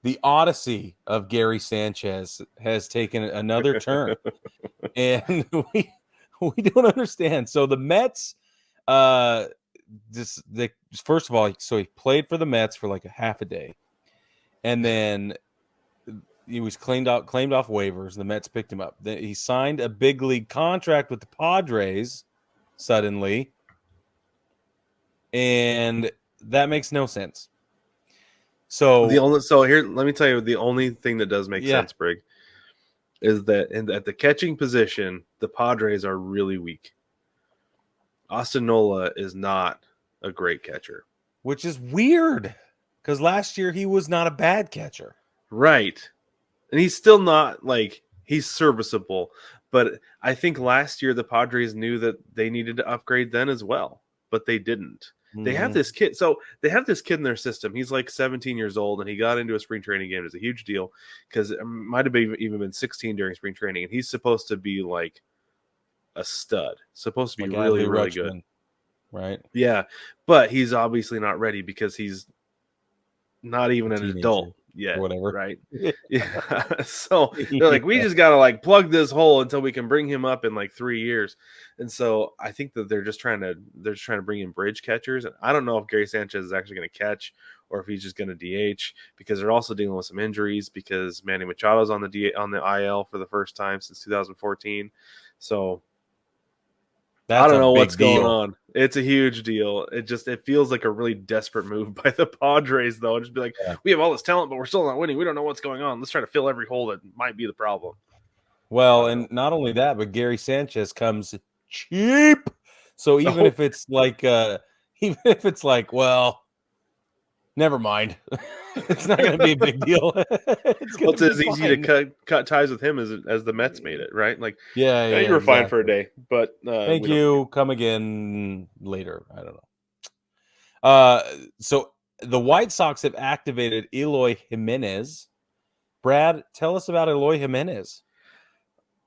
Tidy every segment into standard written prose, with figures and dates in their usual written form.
the odyssey of Gary Sanchez has taken another turn, and we don't understand. So the Mets, first of all, so he played for the Mets for like a half a day, and then he was claimed off waivers. The Mets picked him up. Then he signed a big league contract with the Padres suddenly, and that makes no sense. So here, let me tell you, the only thing that does make sense, Brig, is that at the catching position, the Padres are really weak. Austin Nola is not a great catcher, which is weird because last year he was not a bad catcher, right? And he's still not like he's serviceable, but I think last year the Padres knew that they needed to upgrade then as well, but they didn't. They have this kid. So they have this kid in their system. He's like 17 years old, and he got into a spring training game. It's a huge deal because it might have even been 16 during spring training. And he's supposed to be like a stud, supposed to be like really good. Right? Yeah. But he's obviously not ready because he's not even an adult yet. Whatever. Right. Yeah. So they're like, we just got to like plug this hole until we can bring him up in like 3 years. And so I think that they're just trying to bring in bridge catchers. And I don't know if Gary Sanchez is actually going to catch or if he's just going to DH because they're also dealing with some injuries because Manny Machado's on the IL for the first time since 2014. So I don't know what's going on. It's a huge deal. It feels like a really desperate move by the Padres, though. Just be like, we have all this talent, but we're still not winning. We don't know what's going on. Let's try to fill every hole that might be the problem. Well, and not only that, but Gary Sanchez comes cheap. So even if it's like, well, never mind. It's not going to be a big deal. It's as easy to cut ties with him as the Mets made it, right? Like, yeah, you were fine for a day, but thank you. Come again later. I don't know. So the White Sox have activated Eloy Jimenez. Brad, tell us about Eloy Jimenez.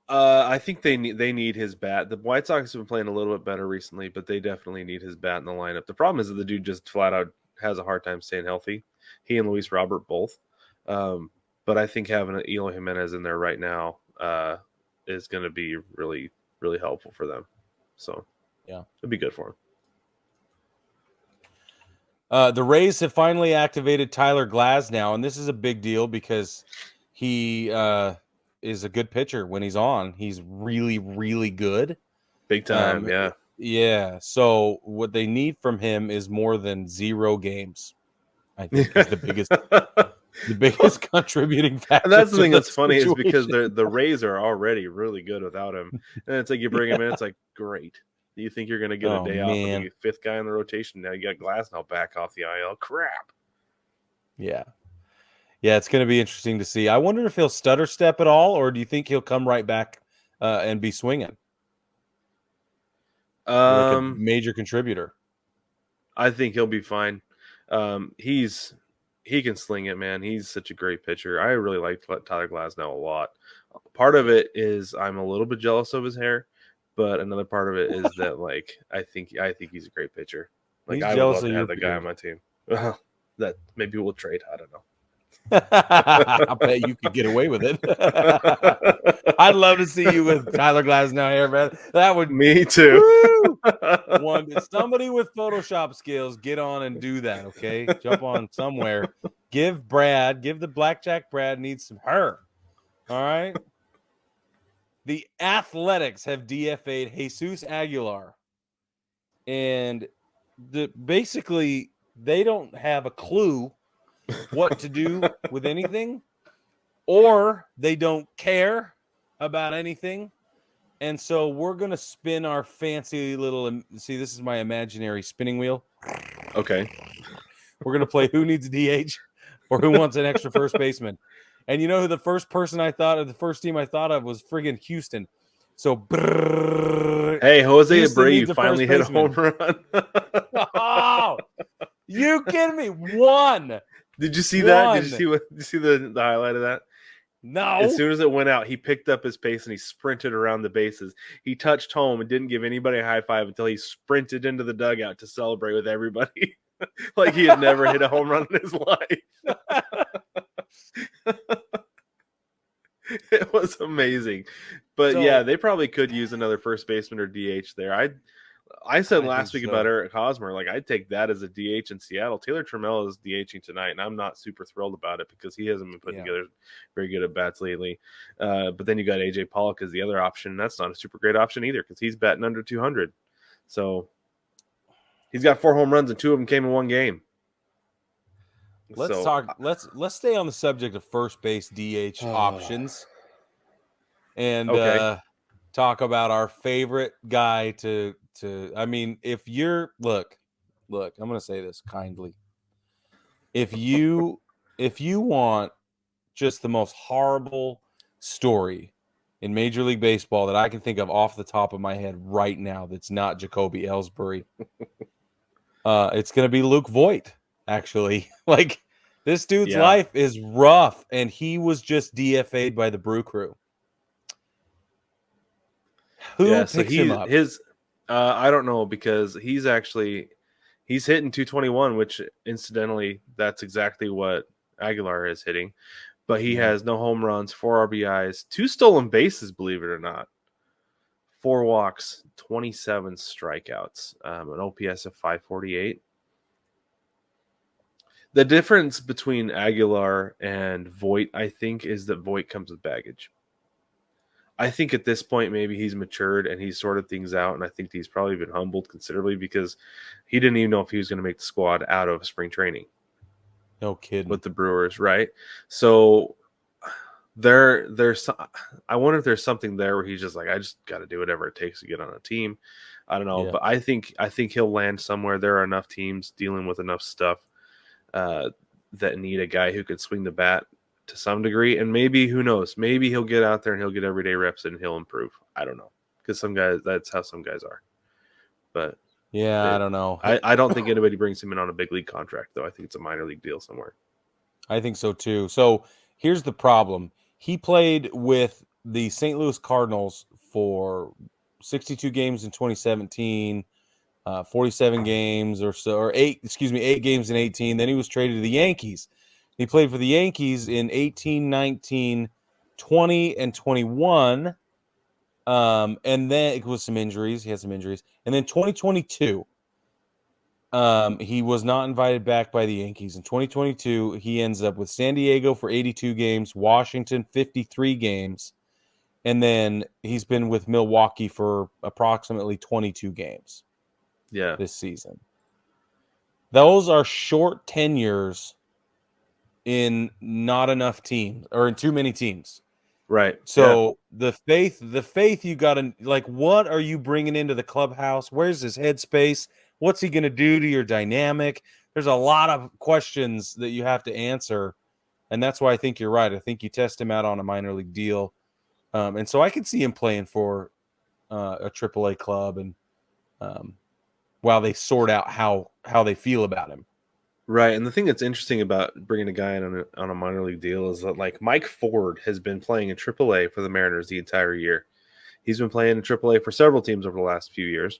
I think they need his bat. The White Sox have been playing a little bit better recently, but they definitely need his bat in the lineup. The problem is that the dude just flat out has a hard time staying healthy. He and Luis Robert both. But I think having Eloy Jimenez in there right now is going to be really, really helpful for them. So, yeah, it'd be good for him. The Rays have finally activated Tyler Glasnow, and this is a big deal because he is a good pitcher when he's on. He's really, really good. Big time, yeah. Yeah, so what they need from him is more than 0 games. I think is the biggest contributing factor. And that's the thing that's funny is because the Rays are already really good without him. And it's like you bring him in, it's like, great. You think you're going to get a day off and be 5th guy in the rotation. Now you got Glasnow back off the IL. Crap. Yeah. Yeah, it's going to be interesting to see. I wonder if he'll stutter step at all, or do you think he'll come right back and be swinging? Like a major contributor. I think he'll be fine. He can sling it, man. He's such a great pitcher. I really like Tyler Glasnow a lot. Part of it is I'm a little bit jealous of his hair, but another part of it is that like I think he's a great pitcher. Like I would love to have that guy on my team. That maybe we'll trade. I don't know. I bet you could get away with it. I'd love to see you with Tyler Glasnow here, man. That would me too. Somebody with Photoshop skills, get on and do that. Okay, jump on somewhere. Give the Blackjack Brad needs some hair. All right. The Athletics have DFA'd Jesus Aguilar, and basically they don't have a clue what to do with anything, or they don't care about anything. And so we're going to spin our fancy little, see, this is my imaginary spinning wheel. Okay. We're going to play who needs a DH or who wants an extra first baseman. And you know who the first team I thought of was friggin' Houston. So, hey, Jose Abreu finally hit a home run. Oh, you kidding me? One. Did you see that? Did you see the highlight of that? No. As soon as it went out, he picked up his pace and he sprinted around the bases. He touched home and didn't give anybody a high five until he sprinted into the dugout to celebrate with everybody. Like he had never hit a home run in his life. It was amazing. But yeah, they probably could use another first baseman or DH there. I said last week about Eric Hosmer, like I'd take that as a DH in Seattle. Taylor Trammell is DHing tonight, and I'm not super thrilled about it because he hasn't been putting together very good at bats lately. But then you got AJ Pollock as the other option. That's not a super great option either because he's batting under 200. So he's got 4 home runs and 2 of them came in one game. Let's talk. Let's stay on the subject of first base DH options, and talk about our favorite guy to. I mean, if you're look, I'm going to say this kindly. If you want just the most horrible story in Major League Baseball that I can think of off the top of my head right now, that's not Jacoby Ellsbury, it's going to be Luke Voit. Actually, like this dude's life is rough, and he was just DFA'd by the Brew Crew. Who picks him up? I don't know because he's hitting 221, which incidentally, that's exactly what Aguilar is hitting. But he has no home runs, 4 RBIs, 2 stolen bases, believe it or not, 4 walks, 27 strikeouts, an OPS of 548. The difference between Aguilar and Voit, I think, is that Voit comes with baggage. I think at this point, maybe he's matured and he's sorted things out. And I think he's probably been humbled considerably because he didn't even know if he was going to make the squad out of spring training. No kidding. With the Brewers, right? So there's I wonder if there's something there where he's just like, I just got to do whatever it takes to get on a team. I don't know. But I think he'll land somewhere. There are enough teams dealing with enough stuff that need a guy who could swing the bat to some degree, and maybe, who knows, maybe he'll get out there and he'll get everyday reps and he'll improve. I don't know, because some guys, that's how some guys are. But I don't know. I don't think anybody brings him in on a big league contract, though. I think it's a minor league deal somewhere. I think so too. So here's the problem: he played with the St. Louis Cardinals for 62 games in 2017, 47 games or so, or 8 games in 18. Then he was traded to the Yankees. He played for the Yankees in 18, 19, 20, and 21. And then it was some injuries. He had some injuries. And then 2022, he was not invited back by the Yankees. In 2022, he ends up with San Diego for 82 games, Washington 53 games, and then he's been with Milwaukee for approximately 22 games. This season. Those are short tenures in not enough teams, or in too many teams. Right. So the faith you got to, like, what are you bringing into the clubhouse? Where's his headspace? What's he going to do to your dynamic? There's a lot of questions that you have to answer. And that's why I think you're right. I think you test him out on a minor league deal. And so I could see him playing for a AAA club, and while they sort out how they feel about him. Right, and the thing that's interesting about bringing a guy in on a minor league deal is that, like, Mike Ford has been playing in AAA for the Mariners the entire year. He's been playing in AAA for several teams over the last few years.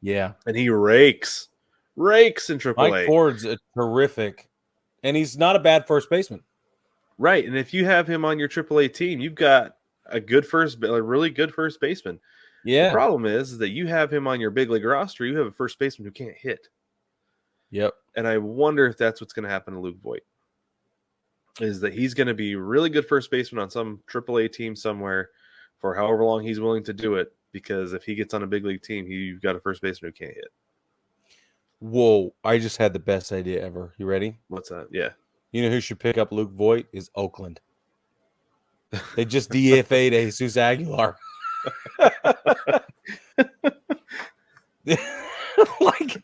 Yeah, and he rakes in AAA. Mike Ford's a terrific, and he's not a bad first baseman. Right, and if you have him on your AAA team, you've got a really good first baseman. Yeah. The problem is that you have him on your big league roster. You have a first baseman who can't hit. Yep. And I wonder if that's what's going to happen to Luke Voit. Is that he's going to be really good first baseman on some AAA team somewhere for however long he's willing to do it. Because if he gets on a big league team, you've got a first baseman who can't hit. Whoa! I just had the best idea ever. You ready? What's that? Yeah. You know who should pick up Luke Voit is Oakland. They just DFA'd Jesus Aguilar. Like,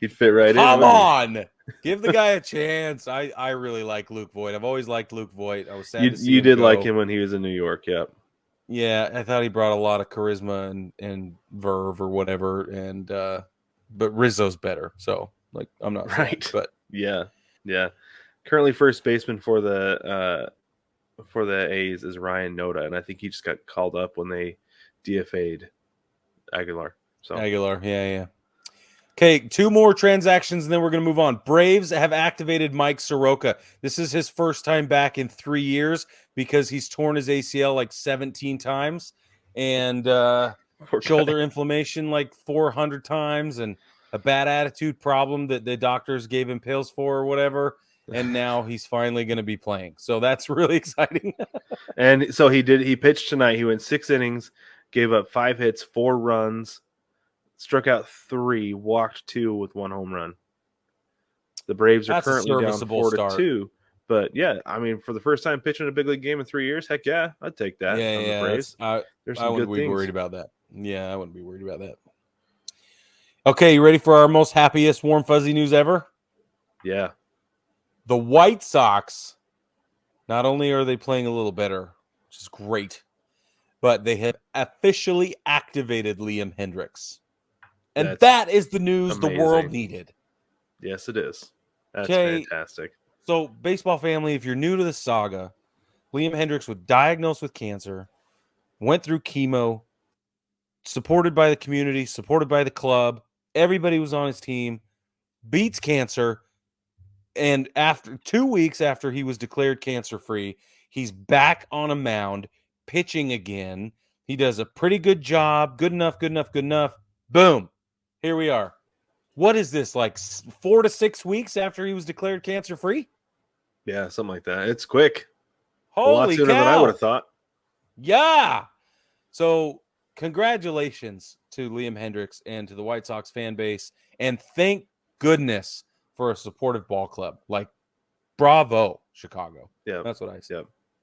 he'd fit right in. Come on, give the guy a chance. I really like Luke Voit. I've always liked Luke Voit. I was sad to see you him did go. like him when he was in New York. Yeah. Yeah, I thought he brought a lot of charisma and verve or whatever, and but Rizzo's better. So, like, I'm not right, sad, but yeah. Currently, first baseman for the A's is Ryan Noda, and I think he just got called up when they DFA'd Aguilar. So Aguilar, yeah. Okay, 2 more transactions, and then we're going to move on. Braves have activated Mike Soroka. This is his first time back in 3 years because he's torn his ACL like 17 times and shoulder inflammation like 400 times and a bad attitude problem that the doctors gave him pills for or whatever. And now he's finally going to be playing. So that's really exciting. And so he pitched tonight. He went 6 innings, gave up 5 hits, 4 runs, struck out 3, walked 2 with 1 home run. The Braves are currently down 4-2. But yeah, I mean, for the first time pitching a big league game in 3 years, heck yeah, I'd take that. Yeah, the Braves. I wouldn't be worried about that. Yeah, I wouldn't be worried about that. Okay, you ready for our most happiest warm fuzzy news ever? Yeah. The White Sox, not only are they playing a little better, which is great, but they have officially activated Liam Hendricks. And that is the news the world needed. Yes, it is. That's fantastic. So, baseball family, if you're new to the saga, Liam Hendricks was diagnosed with cancer, went through chemo, supported by the community, supported by the club. Everybody was on his team, beats cancer. And after 2 weeks after he was declared cancer-free, he's back on a mound, pitching again. He does a pretty good job. Good enough. Boom. Here we are. What is this, like 4 to 6 weeks after he was declared cancer-free? Yeah, something like that. It's quick. Holy a lot sooner cow. than I would have thought. Yeah. So congratulations to Liam Hendricks and to the White Sox fan base. And thank goodness for a supportive ball club. Like, bravo, Chicago. Yeah. That's what I say. Yep.